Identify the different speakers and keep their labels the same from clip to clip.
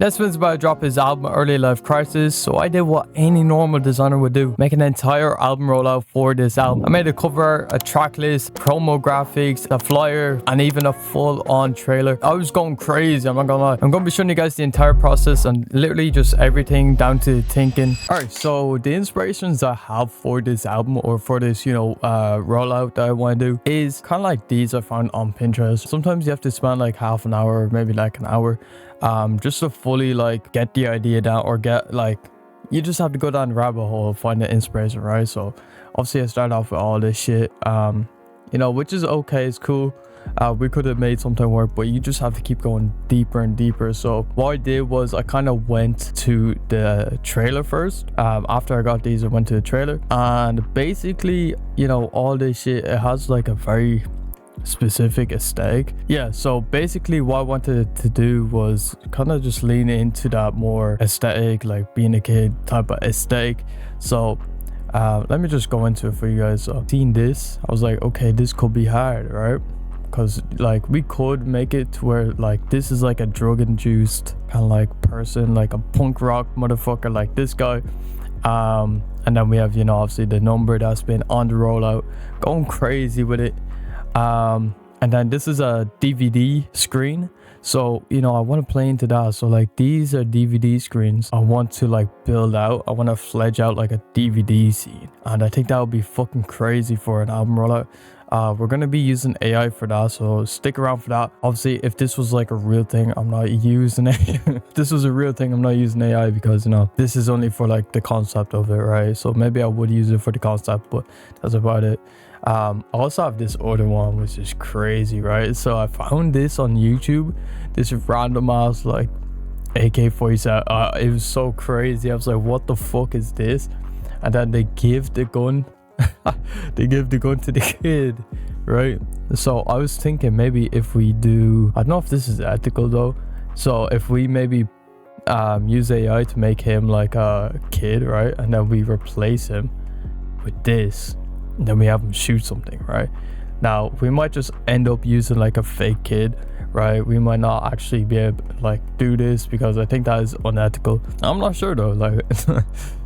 Speaker 1: Nettspend's about to drop his album Early Life Crisis, so I did what any normal designer would do, make an entire album rollout for this album. I made a cover art, a track list, promo graphics, a flyer, and even a full-on trailer. I was going crazy, I'm not gonna lie. I'm gonna be showing you guys the entire process and literally just everything down to thinking. Alright, so the inspirations I have for this album or for this, rollout that I want to do is kind of like these I found on Pinterest. Sometimes you have to spend like half an hour or maybe like an hour just to fully like get the idea down, or get like, you just have to go down the rabbit hole, find the inspiration, right? So obviously I started off with all this shit, which is okay, it's cool. We could have made something work, but you just have to keep going deeper and deeper. So what I did was I kind of went to the trailer first. After I got these, I went to the trailer, and basically, all this shit, it has like a very specific aesthetic. Yeah, so basically what I wanted to do was kind of just lean into that more aesthetic, like being a kid type of aesthetic. So let me just go into it for you guys. So seeing this, I was like, okay, this could be hard, right? Because like we could make it to where like this is like a drug induced kind of like person, like a punk rock motherfucker like this guy. And then we have, obviously the number that's been on the rollout, going crazy with it. And then this is a DVD screen, so I want to play into that. So like these are DVD screens I want to like build out. I want to fledge out like a DVD scene, and I think that would be fucking crazy for an album rollout. We're gonna be using AI for that, so stick around for that. Obviously, if this was like a real thing, I'm not using it. If this was a real thing, I'm not using AI, because this is only for like the concept of it, right? So maybe I would use it for the concept, but that's about it. I also have this other one, which is crazy, right? So I found this on YouTube, this random ass like AK-47. It was so crazy. I was like, what the fuck is this? And then they give the gun they give the gun to the kid, right? So I was thinking, maybe if we do, I don't know if this is ethical though, so if we maybe use AI to make him like a kid, right? And then we replace him with this, and then we have him shoot something, right? Now we might just end up using like a fake kid, right? We might not actually be able to like do this, because I think that is unethical. I'm not sure though, like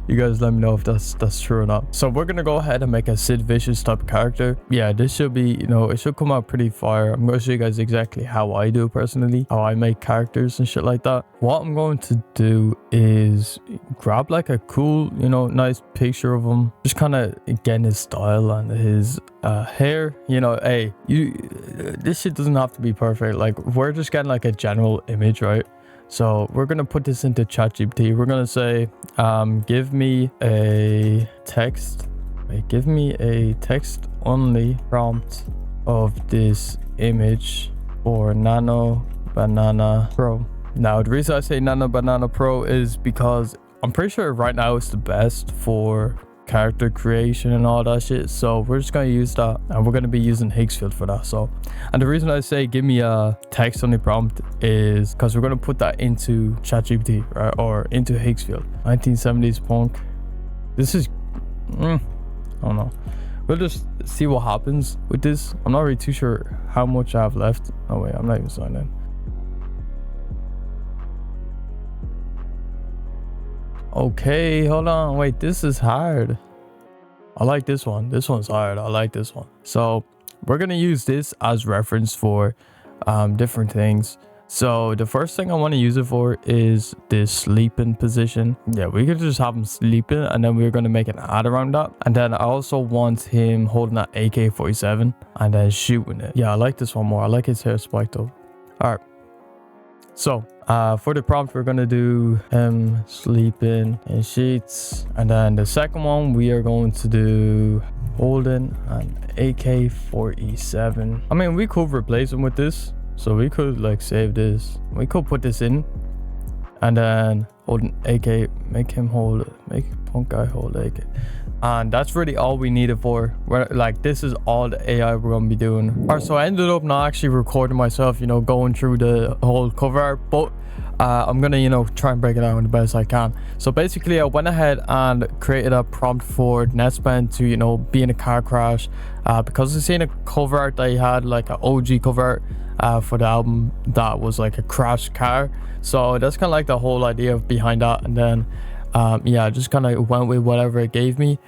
Speaker 1: you guys let me know if that's true or not. So we're gonna go ahead and make a Sid Vicious type of character. Yeah, this should be, it should come out pretty fire. I'm gonna show you guys exactly how I do personally, how I make characters and shit like that. What I'm going to do is grab like a cool, nice picture of him, just kind of getting his style and his hair. Hey, this shit doesn't have to be perfect. Like, we're just getting like a general image, right? So we're gonna put this into ChatGPT. We're gonna say, give me a text only prompt of this image for Nano Banana Pro. Now the reason I say Nano Banana Pro is because I'm pretty sure right now it's the best for character creation and all that shit. So we're just gonna use that, and we're gonna be using Higgsfield for that. So, and the reason I say give me a text only prompt is because we're gonna put that into ChatGPT, right, or into Higgsfield. 1970s punk. This is I don't know, we'll just see what happens with this. I'm not really too sure how much I have left. Oh wait, I'm not even signed in. Okay, hold on, wait, this is hard. I like this one. This one's hard. I like this one. So we're gonna use this as reference for different things. So the first thing I want to use it for is this sleeping position. Yeah, we could just have him sleeping, and then we're gonna make an ad around that. And then I also want him holding that AK-47 and then shooting it. Yeah, I like this one more. I like his hair spiked up. All right, so for the prompt, we're gonna do him sleeping in sheets, and then the second one we are going to do holding an AK-47. I mean, we could replace him with this, so we could like save this, we could put this in, and then hold an AK, make punk guy hold AK, and that's really all we need it for. We're like, this is all the AI we're gonna be doing. All right, so I ended up not actually recording myself, going through the whole cover art, but I'm gonna try and break it down the best I can. So basically I went ahead and created a prompt for Nettspend to be in a car crash, because I seen a cover art that he had, like an OG cover art, for the album that was like a crash car. So that's kind of like the whole idea of behind that. And then yeah, I just kind of went with whatever it gave me.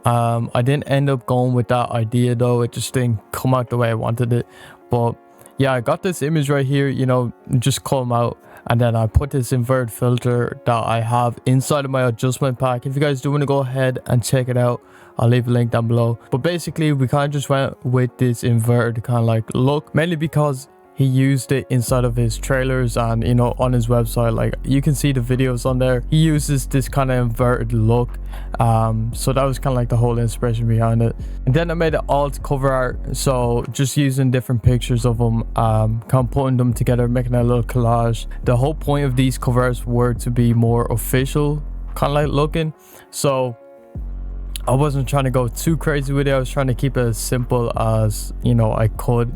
Speaker 1: I didn't end up going with that idea though. It just didn't come out the way I wanted it. But yeah, I got this image right here, you know, just come out. And then I put this invert filter that I have inside of my adjustment pack. If you guys do want to go ahead and check it out, I'll leave a link down below. But basically, we kind of just went with this inverted kind of like look, mainly because he used it inside of his trailers and, you know, on his website. Like you can see the videos on there, he uses this kind of inverted look. So that was kind of like the whole inspiration behind it. And then I made an alt cover art, so just using different pictures of them, kind of putting them together, making a little collage. The whole point of these cover arts were to be more official, kind of like looking. So I wasn't trying to go too crazy with it. I was trying to keep it as simple as, you know, I could.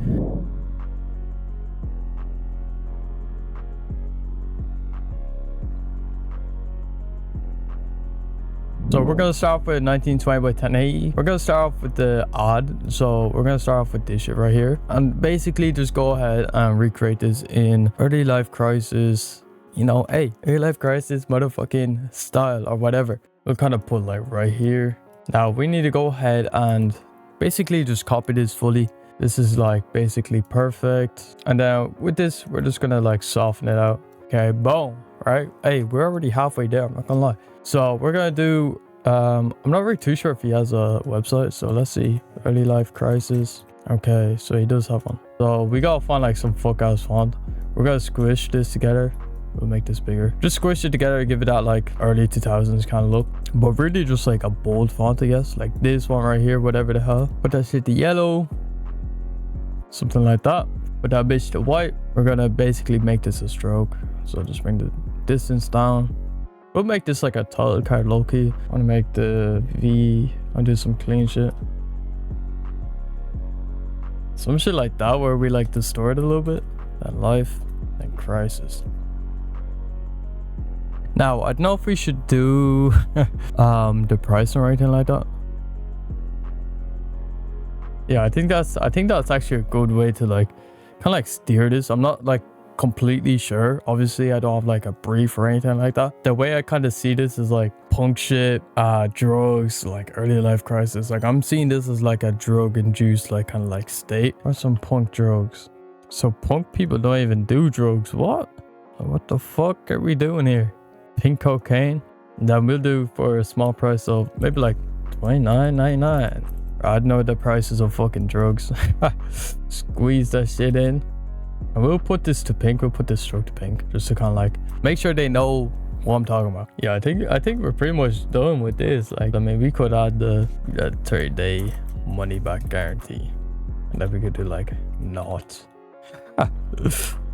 Speaker 1: So we're gonna start off with 1920 by 1080. We're gonna start off with the odd. So we're gonna start off with this shit right here, and basically just go ahead and recreate this in early life crisis. You know, hey, early life crisis motherfucking style or whatever. We'll kind of put like right here. Now we need to go ahead and basically just copy this fully. This is like basically perfect. And then with this, we're just gonna like soften it out. Okay, boom, right? Hey, we're already halfway there, I'm not gonna lie. So we're gonna do, I'm not really too sure if he has a website. So let's see, early life crisis. Okay, so he does have one. So we gotta find like some fuck ass font. We're gonna squish this together. We'll make this bigger. Just squish it together, give it that like early 2000s kind of look. But really just like a bold font, I guess. Like this one right here, whatever the hell. Put that shit to yellow. Something like that. Put that bitch to white. We're gonna basically make this a stroke. So just bring the distance down. We'll make this like a title card low-key. I want to make the V. I'll do some clean shit. Some shit like that where we like distort it a little bit. Then life, then crisis. Now, I don't know if we should do the price or anything like that. Yeah, I think that's actually a good way to like kind of like steer this. I'm not like completely sure. Obviously, I don't have like a brief or anything like that. The way I kind of see this is like punk shit, drugs, like early life crisis. Like I'm seeing this as like a drug induced like kind of like state or some punk drugs. So punk people don't even do drugs. What the fuck are we doing here? Pink cocaine. That we'll do for a small price of maybe like $29.99. I don't know the prices of fucking drugs. Squeeze that shit in. And we'll put this to pink. We'll put this stroke to pink just to kind of like make sure they know what I'm talking about. Yeah, I think we're pretty much done with this. Like, I mean, we could add the 30-day money back guarantee, and then we could do like not.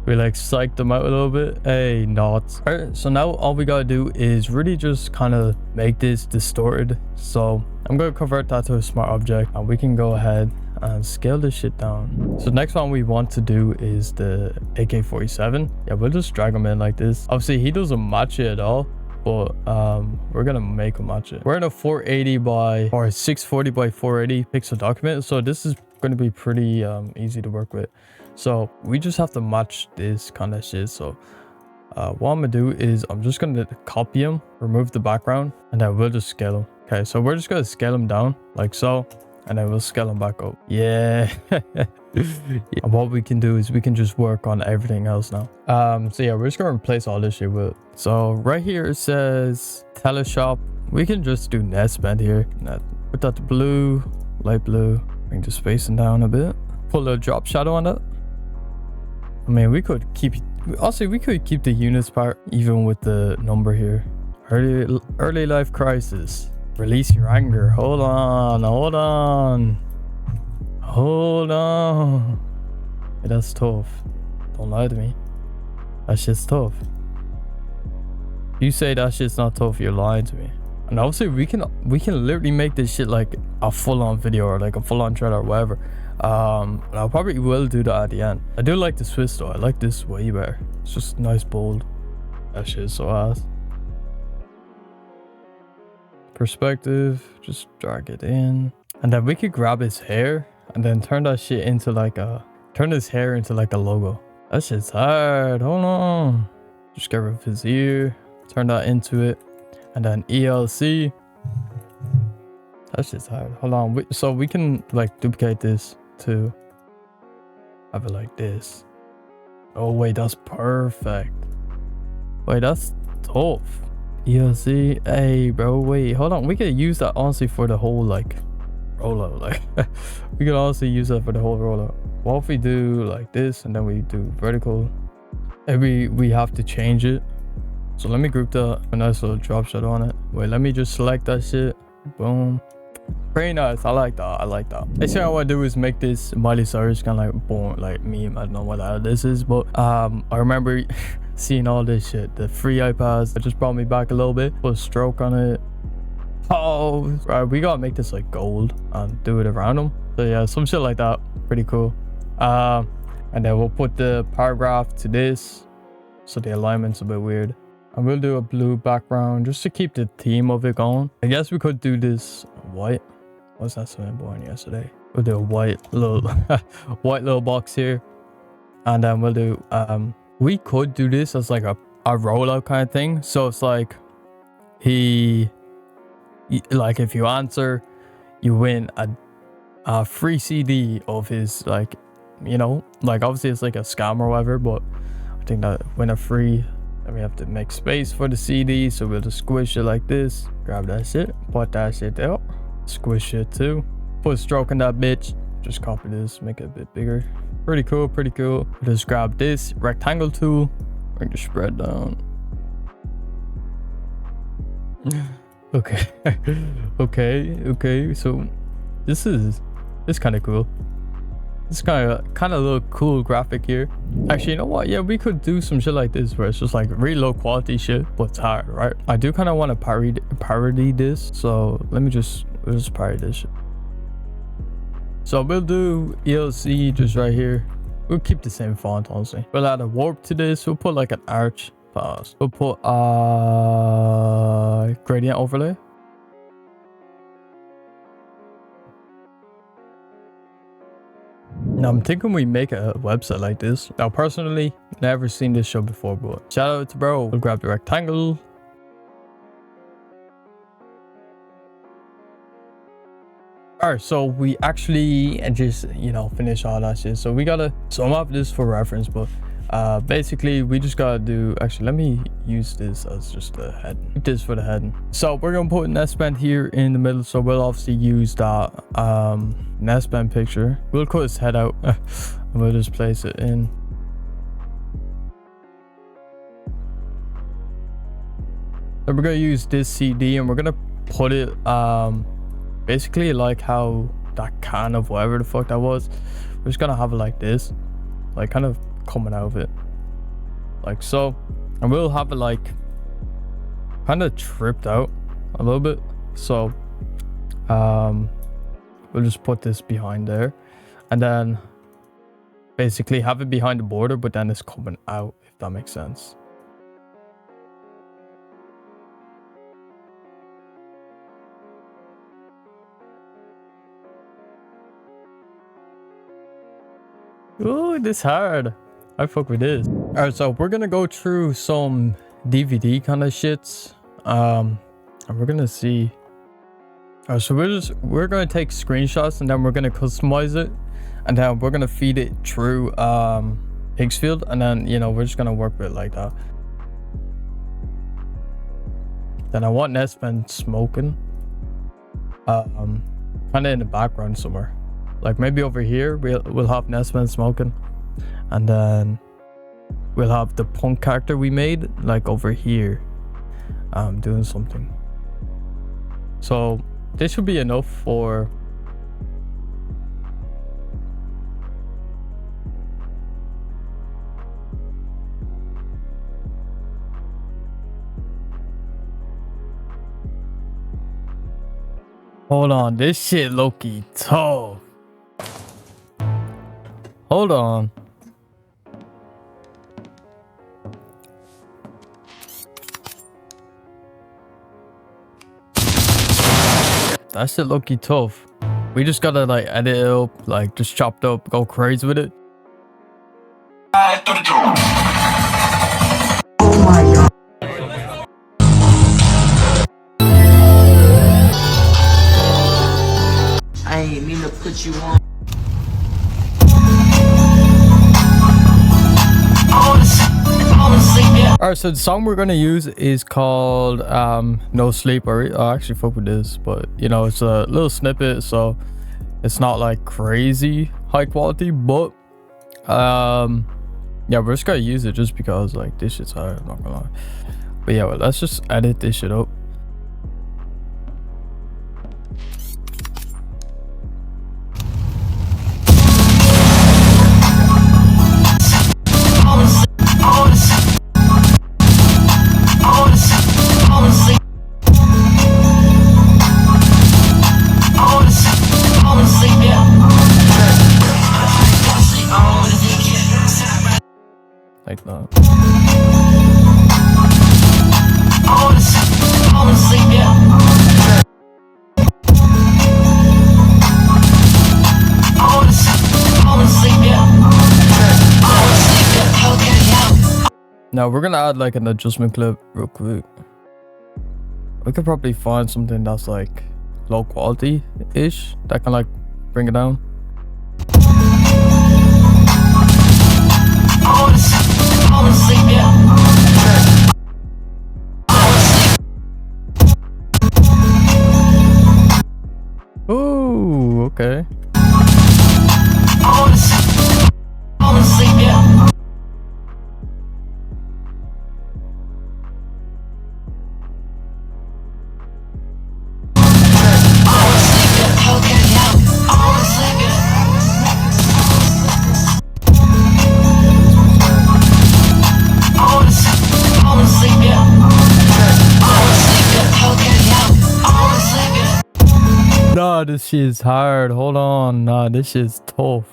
Speaker 1: We like psyched them out a little bit. Hey, not. All right, so now all we gotta do is really just kind of make this distorted. So I'm gonna convert that to a smart object, and we can go ahead and scale this shit down. So next one we want to do is the AK-47. Yeah, we'll just drag him in like this. Obviously he doesn't match it at all, but we're gonna make him match it. We're in a 480 by or 640 by 480 pixel document, so this is going to be pretty easy to work with. So we just have to match this kind of shit. So what I'm gonna do is I'm just gonna copy him, remove the background, and then we'll just scale him. Okay, so we're just gonna scale him down like so, and then we'll scale them back up. Yeah. And what we can do is we can just work on everything else now. So yeah, we're just gonna replace all this shit with. So right here it says teleshop. We can just do Nettspend here. Put that to blue, light blue. Bring the spacing down a bit. Put a drop shadow on that. I mean, we could keep. Also, we could keep the units part even with the number here. Early life crisis. Release your anger. Hold on. Hey, that's tough. Don't lie to me. That shit's tough. You say that shit's not tough, you're lying to me. And obviously we can literally make this shit like a full-on video or like a full-on trailer or whatever. I probably will do that at the end. I do like the Swiss though. I like this way better. It's just nice, bold. That shit is so ass. Perspective, just drag it in, and then we could grab his hair and then turn that shit into like a Turn his hair into like a logo. That shit's hard. Hold on. Just get rid of his ear. Turn that into it. And then ELC. That shit's hard. Hold on. So we can like duplicate this to have it like this. Oh wait, that's perfect. Wait, that's tough. ELC. Hey bro, wait, hold on. We could use that honestly for the whole like rollout. Like we could also use that for the whole rollout. What if we do like this and then we do vertical? Maybe we have to change it. So let me group that, a nice little drop shot on it. Wait, let me just select that shit. Boom. Very nice. I like that. I like that. Basically, what I want to do is make this Miley Cyrus kind of like born like meme. I don't know what this is, but I remember seeing all this shit. The free iPads. It just brought me back a little bit. Put a stroke on it. Oh, right. We gotta make this like gold and do it around them. So yeah, some shit like that. Pretty cool. And then we'll put the paragraph to this, so the alignment's a bit weird. And we'll do a blue background just to keep the theme of it going. I guess we could do this white. Was that something born yesterday? We'll do a white little white little box here. And then we'll do we could do this as like a rollout kind of thing. So it's like like if you answer, you win a free CD of his, like, you know, like obviously it's like a scam or whatever, but I think that win a free. And we have to make space for the CD, so we'll just squish it like this. Grab that shit, put that shit there, squish it too. Put a stroke in that bitch. Just copy this, make it a bit bigger. Pretty cool, pretty cool. Just grab this rectangle tool, bring the spread down. Okay, okay. So this is kind of cool. It's kind of a little cool graphic here. Actually, you know what? Yeah, we could do some shit like this where it's just like really low quality shit, but it's hard, right? I do kind of want to parody this, so we'll just parody this shit. So we'll do ELC just right here. We'll keep the same font, honestly. We'll add a warp to this. We'll put like an arch pass. We'll put gradient overlay. Now I'm thinking we make a website like this. Now personally, never seen this show before, but shout out to bro. We'll grab the rectangle. Alright, so we actually just, you know, finish all that shit. So we gotta, so I'm off this for reference, but basically we just gotta do, actually let me use this as just the head. Keep this for the head. So we're gonna put Nettspend here in the middle, so we'll obviously use that Nettspend picture. We'll cut his head out and we'll just place it in. Then we're gonna use this CD and we're gonna put it basically like how that can of whatever the fuck that was. We're just gonna have it like this, like kind of coming out of it like so, and we'll have it like kind of tripped out a little bit. So we'll just put this behind there and then basically have it behind the border, but then it's coming out, if that makes sense. Oh, this hard. I fuck with this. Alright, so we're gonna go through some DVD kind of shits. And we're gonna see. Alright, so we're gonna take screenshots and then we're gonna customize it. And then we're gonna feed it through Pixfield, and then, you know, we're just gonna work with it like that. Then I want Nettspend smoking. Kinda in the background somewhere. Like maybe over here we'll have Nettspend smoking, and then we'll have the punk character we made like over here doing something. So this should be enough for hold on, this shit low-key tough. Hold on. That shit low-key tough. We just gotta like edit it up, like just chop it up, go crazy with it.
Speaker 2: what you want.
Speaker 1: Alright, so the song we're gonna use is called No Sleep. I actually fuck with this, but you know, it's a little snippet, so it's not like crazy high quality, but yeah, we're just gonna use it just because like this shit's hard, I'm not gonna lie. But yeah, well, let's just edit this shit up. Like that. Now we're gonna add like an adjustment clip real quick. We could probably find something that's like low quality ish that can like bring it down. Ooh, okay. Nah, this shit is hard. Hold on. Nah, this shit's tough.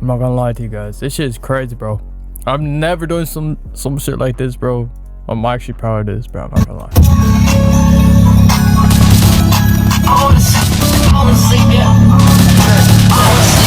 Speaker 1: I'm not gonna lie to you guys. This shit is crazy, bro. I've never done some shit like this, bro. I'm actually proud of this, bro. I'm not gonna lie. I wanna sleep, yeah.